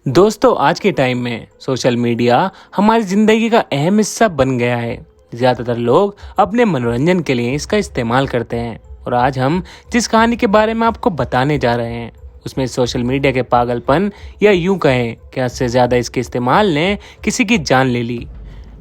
दोस्तों, आज के टाइम में सोशल मीडिया हमारी जिंदगी का अहम हिस्सा बन गया है। ज़्यादातर लोग अपने मनोरंजन के लिए इसका इस्तेमाल करते हैं और आज हम जिस कहानी के बारे में आपको बताने जा रहे हैं उसमें सोशल मीडिया के पागलपन या यूं कहें कि हद से ज़्यादा इसके इस्तेमाल ने किसी की जान ले ली।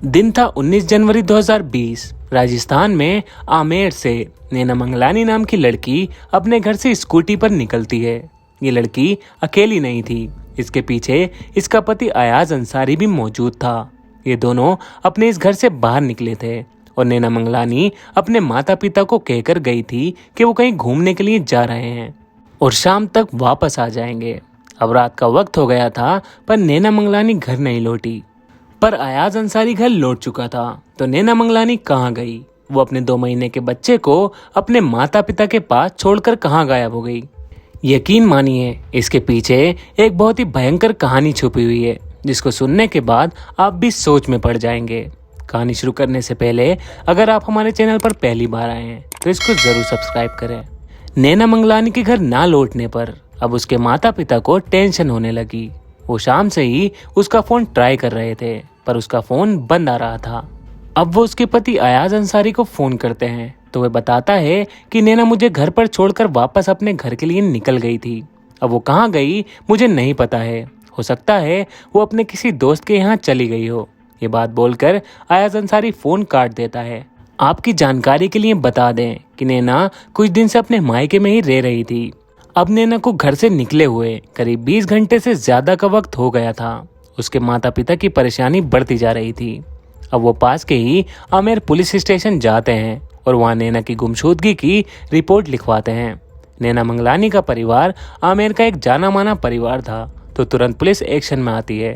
दिन था 19 जनवरी 2020। राजस्थान में आमेर से नैना मंगलानी नाम की लड़की अपने घर से स्कूटी पर निकलती है। ये लड़की अकेली नहीं थी, इसके पीछे इसका पति अयाज अंसारी भी मौजूद था। ये दोनों अपने इस घर से बाहर निकले थे और नैना मंगलानी अपने माता पिता को कहकर गई थी कि वो कहीं घूमने के लिए जा रहे हैं और शाम तक वापस आ जाएंगे। अब रात का वक्त हो गया था पर नैना मंगलानी घर नहीं लौटी। पर अयाज अंसारी घर लौट चुका था तो नैना मंगलानी कहाँ गई? वो अपने 2 महीने के बच्चे को अपने माता पिता के पास छोड़कर कहाँ गायब हो गई? यकीन मानिए, इसके पीछे एक बहुत ही भयंकर कहानी छुपी हुई है जिसको सुनने के बाद आप भी सोच में पड़ जाएंगे। कहानी शुरू करने से पहले अगर आप हमारे चैनल पर पहली बार आए हैं तो इसको जरूर सब्सक्राइब करें। नैना मंगलानी के घर ना लौटने पर अब उसके माता पिता को टेंशन होने लगी। वो शाम से ही उसका फोन ट्राई कर रहे थे पर उसका फोन बंद आ रहा था। अब वो उसके पति अयाज अंसारी को फोन करते हैं तो वह बताता है कि नैना मुझे घर पर छोड़कर वापस अपने घर के लिए निकल गई थी। अब वो कहाँ गई मुझे नहीं पता है। हो सकता है वो अपने किसी दोस्त के यहाँ चली गई हो। ये बात बोलकर अयाज अंसारी फोन काट देता है। आपकी जानकारी के लिए बता दें कि नैना कुछ दिन से अपने मायके में ही रह रही थी। अब नैना को घर से निकले हुए करीब 20 घंटे से ज्यादा का वक्त हो गया था। उसके माता पिता की परेशानी बढ़ती जा रही थी। अब वो पास के ही आमेर पुलिस स्टेशन जाते हैं और वहाँ नैना की गुमशुदगी की रिपोर्ट लिखवाते हैं। नैना मंगलानी का परिवार आमेर का एक जाना माना परिवार था तो तुरंत पुलिस एक्शन में आती है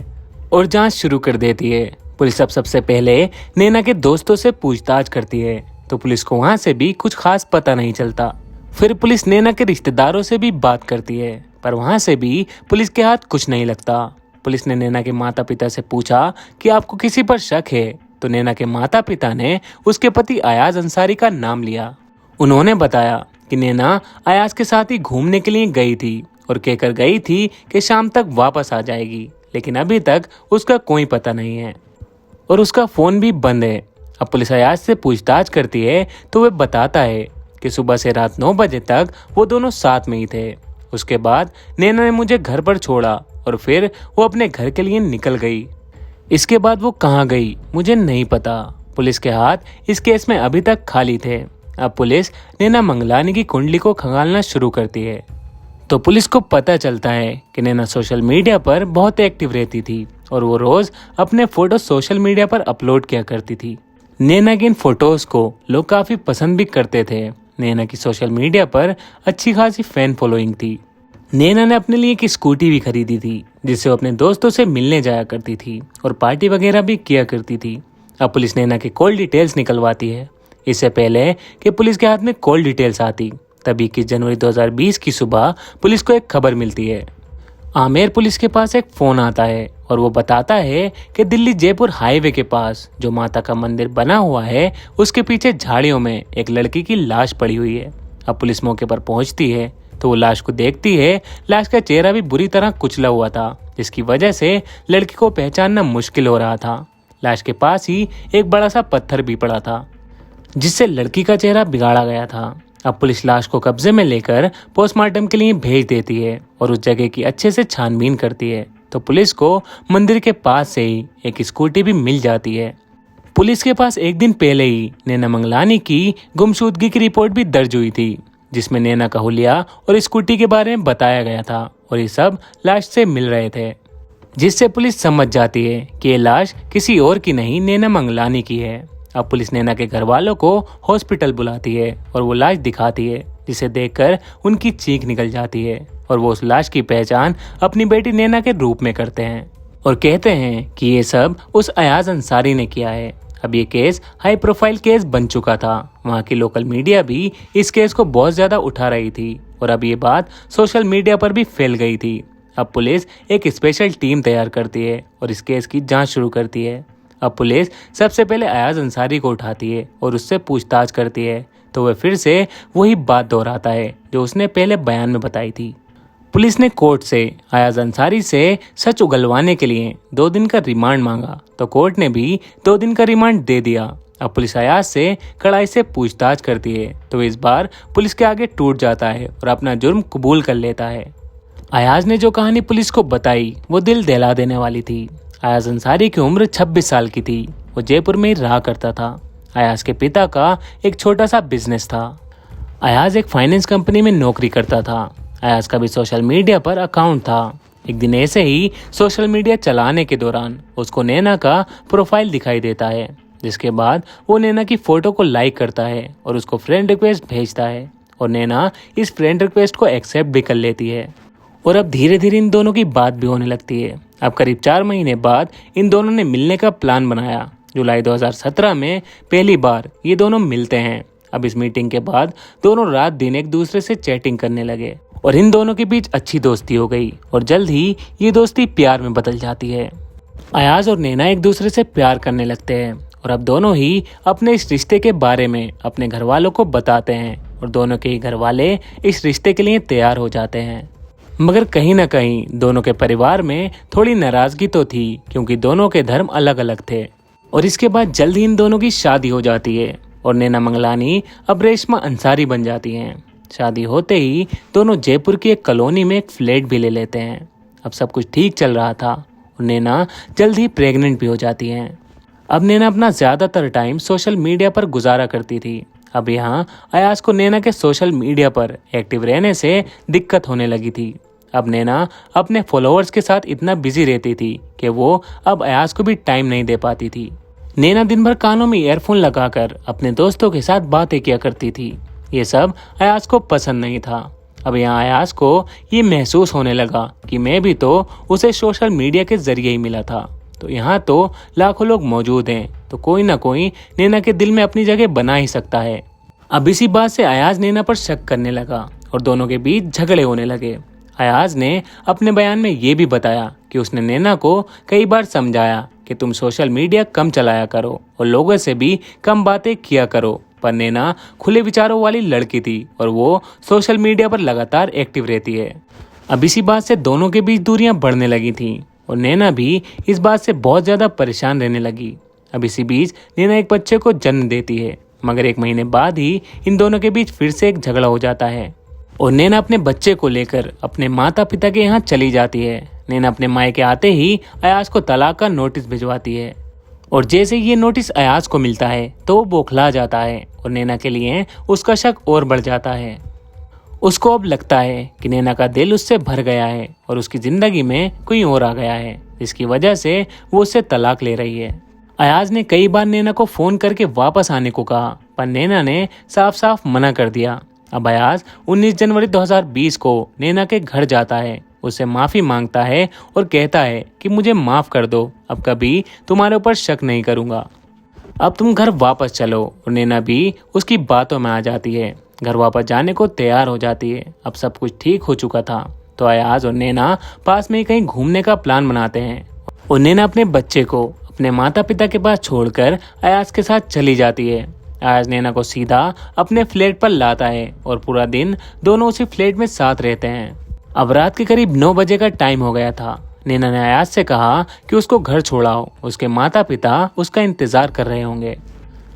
और जांच शुरू कर देती है। पुलिस अब सबसे पहले नैना के दोस्तों से पूछताछ करती है तो पुलिस को वहाँ से भी कुछ खास पता नहीं चलता। फिर पुलिस नैना के रिश्तेदारों से भी बात करती है पर वहाँ से भी पुलिस के हाथ कुछ नहीं लगता। पुलिस ने नैना के माता पिता से पूछा कि आपको किसी पर शक है तो नैना के माता पिता ने उसके पति अयाज अंसारी का नाम लिया। उन्होंने बताया कि नैना अयाज के साथ ही घूमने के लिए गई थी और कहकर गई थी कि शाम तक वापस आ जाएगी, लेकिन अभी तक उसका कोई पता नहीं है और उसका फोन भी बंद है। अब पुलिस अयाज से पूछताछ करती है तो वह बताता है कि सुबह से रात 9 बजे तक वो दोनों साथ में ही थे। उसके बाद नैना ने मुझे घर पर छोड़ा और फिर वो अपने घर के लिए निकल गई। इसके बाद वो कहाँ गई मुझे नहीं पता। पुलिस के हाथ इस केस में अभी तक खाली थे। अब पुलिस नैना मंगलानी की कुंडली को खंगालना शुरू करती है तो पुलिस को पता चलता है कि नैना सोशल मीडिया पर बहुत एक्टिव रहती थी और वो रोज अपने फोटो सोशल मीडिया पर अपलोड किया करती थी। नैना के इन फोटोज को लोग काफी पसंद भी करते थे। नैना की सोशल मीडिया पर अच्छी खासी फैन फॉलोइंग थी। नैना ने अपने लिए एक स्कूटी भी खरीदी थी जिससे वो अपने दोस्तों से मिलने जाया करती थी और पार्टी वगैरह भी किया करती थी। अब पुलिस नैना के कॉल डिटेल्स निकलवाती है। इससे पहले कि पुलिस के हाथ में कॉल डिटेल्स आती तभी 21 जनवरी 2020 की सुबह पुलिस को एक खबर मिलती है। आमेर पुलिस के पास एक फोन आता है और वो बताता है कि दिल्ली जयपुर हाईवे के पास जो माता का मंदिर बना हुआ है उसके पीछे झाड़ियों में एक लड़की की लाश पड़ी हुई है। अब पुलिस मौके पर पहुंचती है तो वो लाश को देखती है। लाश का चेहरा भी बुरी तरह कुचला हुआ था जिसकी वजह से लड़की को पहचानना मुश्किल हो रहा था। लाश के पास ही एक बड़ा सा पत्थर भी पड़ा था जिससे लड़की का चेहरा बिगाड़ा गया था। अब पुलिस लाश को कब्जे में लेकर पोस्टमार्टम के लिए भेज देती है और उस जगह की अच्छे से छानबीन करती है तो पुलिस को मंदिर के पास से ही एक स्कूटी भी मिल जाती है। पुलिस के पास एक दिन पहले ही नैना मंगलानी की गुमशुदगी की रिपोर्ट भी दर्ज हुई थी जिसमें नैना का हुलिया और स्कूटी के बारे में बताया गया था और ये सब लाश से मिल रहे थे, जिससे पुलिस समझ जाती है कि ये लाश किसी और की नहीं नैना मंगलानी की है। अब पुलिस नैना के घर वालों को हॉस्पिटल बुलाती है और वो लाश दिखाती है जिसे देखकर उनकी चीख निकल जाती है और वो उस लाश की पहचान अपनी बेटी नैना के रूप में करते हैं और कहते हैं कि ये सब उस अयाज अंसारी ने किया है। अब ये केस हाई प्रोफाइल केस बन चुका था। वहाँ की लोकल मीडिया भी इस केस को बहुत ज्यादा उठा रही थी और अब ये बात सोशल मीडिया पर भी फैल गई थी। अब पुलिस एक स्पेशल टीम तैयार करती है और इस केस की जांच शुरू करती है। अब पुलिस सबसे पहले अयाज अंसारी को उठाती है और उससे पूछताछ करती है तो वह फिर से वही बात दोहराता है जो उसने पहले बयान में बताई थी। पुलिस ने कोर्ट से अयाज अंसारी से सच उगलवाने के लिए 2 दिन का रिमांड मांगा तो कोर्ट ने भी 2 दिन का रिमांड दे दिया। अब पुलिस अयाज से कड़ाई से पूछताछ करती है तो इस बार पुलिस के आगे टूट जाता है और अपना जुर्म कबूल कर लेता है। अयाज ने जो कहानी पुलिस को बताई वो दिल दहला देने वाली थी। अयाज अंसारी की उम्र 26 साल की थी। वो जयपुर में ही रहा करता था। अयाज के पिता का एक छोटा सा बिजनेस था। अयाज एक फाइनेंस कंपनी में नौकरी करता था। अयाज का भी सोशल मीडिया पर अकाउंट था। एक दिन ऐसे ही सोशल मीडिया चलाने के दौरान उसको नैना का प्रोफाइल दिखाई देता है, जिसके बाद वो नैना की फोटो को लाइक करता है और उसको फ्रेंड रिक्वेस्ट भेजता है और नैना इस फ्रेंड रिक्वेस्ट को एक्सेप्ट भी कर लेती है। और अब धीरे धीरे इन दोनों की बात भी होने लगती है। अब करीब 4 महीने बाद इन दोनों ने मिलने का प्लान बनाया। जुलाई 2017 में पहली बार ये दोनों मिलते हैं। अब इस मीटिंग के बाद दोनों रात दिन एक दूसरे से चैटिंग करने लगे और इन दोनों के बीच अच्छी दोस्ती हो गई और जल्द ही ये दोस्ती प्यार में बदल जाती है। अयाज और नैना एक दूसरे से प्यार करने लगते हैं और अब दोनों ही अपने इस रिश्ते के बारे में अपने घर वालों को बताते हैं और दोनों के ही घर वाले इस रिश्ते के लिए तैयार हो जाते हैं। मगर कहीं ना कहीं दोनों के परिवार में थोड़ी नाराजगी तो थी क्योंकि दोनों के धर्म अलग अलग थे। और इसके बाद जल्द ही इन दोनों की शादी हो जाती है और नैना मंगलानी अब रेशमा अंसारी बन जाती हैं। शादी होते ही दोनों जयपुर की एक कॉलोनी में एक फ्लैट भी ले लेते हैं। अब सब कुछ ठीक चल रहा था और नैना जल्द ही प्रेग्नेंट भी हो जाती हैं। अब नैना अपना ज़्यादातर टाइम सोशल मीडिया पर गुजारा करती थी। अब यहाँ अयाज को नैना के सोशल मीडिया पर एक्टिव रहने से दिक्कत होने लगी थी। अब नैना अपने फॉलोअर्स के साथ इतना बिजी रहती थी कि वो अब अयाज को भी टाइम नहीं दे पाती थी। नैना दिन भर कानों में ईयरफोन लगाकर अपने दोस्तों के साथ बातें किया करती थी। ये सब अयाज को पसंद नहीं था। अब यहाँ अयाज को ये महसूस होने लगा कि मैं भी तो उसे सोशल मीडिया के जरिए ही मिला था, तो यहाँ तो लाखों लोग मौजूद हैं, तो कोई ना कोई नैना के दिल में अपनी जगह बना ही सकता है। अब इसी बात से अयाज नैना पर शक करने लगा और दोनों के बीच झगड़े होने लगे। अयाज ने अपने बयान में ये भी बताया कि उसने नैना को कई बार समझाया कि तुम सोशल मीडिया कम चलाया करो और लोगों से भी कम बातें किया करो, पर नैना खुले विचारों वाली लड़की थी और वो सोशल मीडिया पर लगातार एक्टिव रहती है। अब इसी बात से दोनों के बीच दूरियां बढ़ने लगी थीं और नैना भी इस बात से बहुत ज़्यादा परेशान रहने लगी। अब इसी बीच नैना एक बच्चे को जन्म देती है, मगर 1 महीने बाद ही इन दोनों के बीच फिर से एक झगड़ा हो जाता है और नैना अपने बच्चे को लेकर अपने माता पिता के यहाँ चली जाती है। नैना अपने मायके आते ही अयाज को तलाक का नोटिस भिजवाती है और जैसे ये नोटिस अयाज को मिलता है तो वो बौखला जाता है और नैना के लिए उसका शक और बढ़ जाता है। उसको अब लगता है कि नैना का दिल उससे भर गया है और उसकी जिंदगी में कोई और आ गया है, जिसकी वजह से वो उससे तलाक ले रही है। अयाज ने कई बार नैना को फोन करके वापस आने को कहा, पर नैना ने साफ साफ मना कर दिया। अब अयाज 19 जनवरी 2020 को नैना के घर जाता है, उससे माफ़ी मांगता है और कहता है कि मुझे माफ़ कर दो, अब कभी तुम्हारे ऊपर शक नहीं करूँगा, अब तुम घर वापस चलो। और नैना भी उसकी बातों में आ जाती है, घर वापस जाने को तैयार हो जाती है। अब सब कुछ ठीक हो चुका था तो अयाज और नैना पास में ही कहीं घूमने का प्लान बनाते हैं और नैना अपने बच्चे को अपने माता पिता के पास छोड़कर अयाज के साथ चली जाती है। अयाज नैना को सीधा अपने फ्लैट पर लाता है और पूरा दिन दोनों उसी फ्लैट में साथ रहते हैं। अब रात के करीब 9 बजे का टाइम हो गया था। नैना ने अयाज से कहा कि उसको घर छोड़ाओ, उसके माता पिता उसका इंतजार कर रहे होंगे।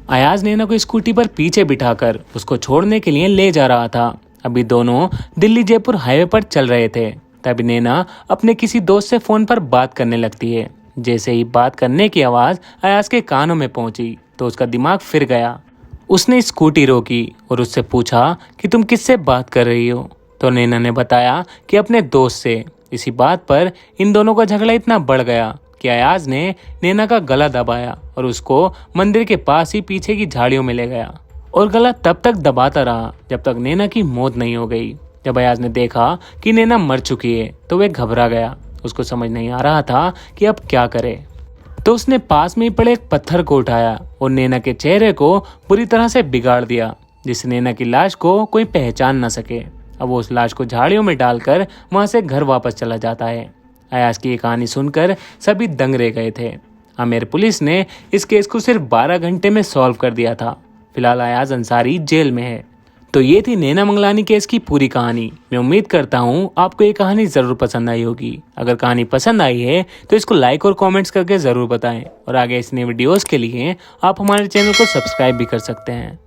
अयाज नैना को स्कूटी पर पीछे बिठाकर उसको छोड़ने के लिए ले जा रहा था। अभी दोनों दिल्ली जयपुर हाईवे पर चल रहे थे, तभी नैना अपने किसी दोस्त से फोन पर बात करने लगती है। जैसे ही बात करने की आवाज अयाज के कानों में पहुंची तो उसका दिमाग फिर गया। उसने स्कूटी रोकी और उससे पूछा कि तुम किससे बात कर रही हो, तो नैना ने बताया कि अपने दोस्त से। इसी बात पर इन दोनों का झगड़ा इतना बढ़ गया कि अयाज ने नैना का गला दबाया और उसको मंदिर के पास ही पीछे की झाड़ियों में ले गया और गला तब तक दबाता रहा जब तक नैना की मौत नहीं हो गई। जब अयाज ने देखा कि नैना मर चुकी है तो वह घबरा गया। उसको समझ नहीं आ रहा था कि अब क्या करे, तो उसने पास में ही पड़े एक पत्थर को उठाया और नैना के चेहरे को बुरी तरह से बिगाड़ दिया, जिससे नैना की लाश को कोई पहचान न सके। अब वो उस लाश को झाड़ियों में डालकर वहां से घर वापस चला जाता है। अयाज की ये कहानी सुनकर सभी दंग रह गए थे। आमेर पुलिस ने इस केस को सिर्फ 12 घंटे में सॉल्व कर दिया था। फिलहाल अयाज अंसारी जेल में है। तो ये थी नैना मंगलानी केस की पूरी कहानी। मैं उम्मीद करता हूँ आपको ये कहानी जरूर पसंद आई होगी। अगर कहानी पसंद आई है तो इसको लाइक और कमेंट्स करके जरूर बताएं और आगे इस नए वीडियोस के लिए आप हमारे चैनल को सब्सक्राइब भी कर सकते हैं।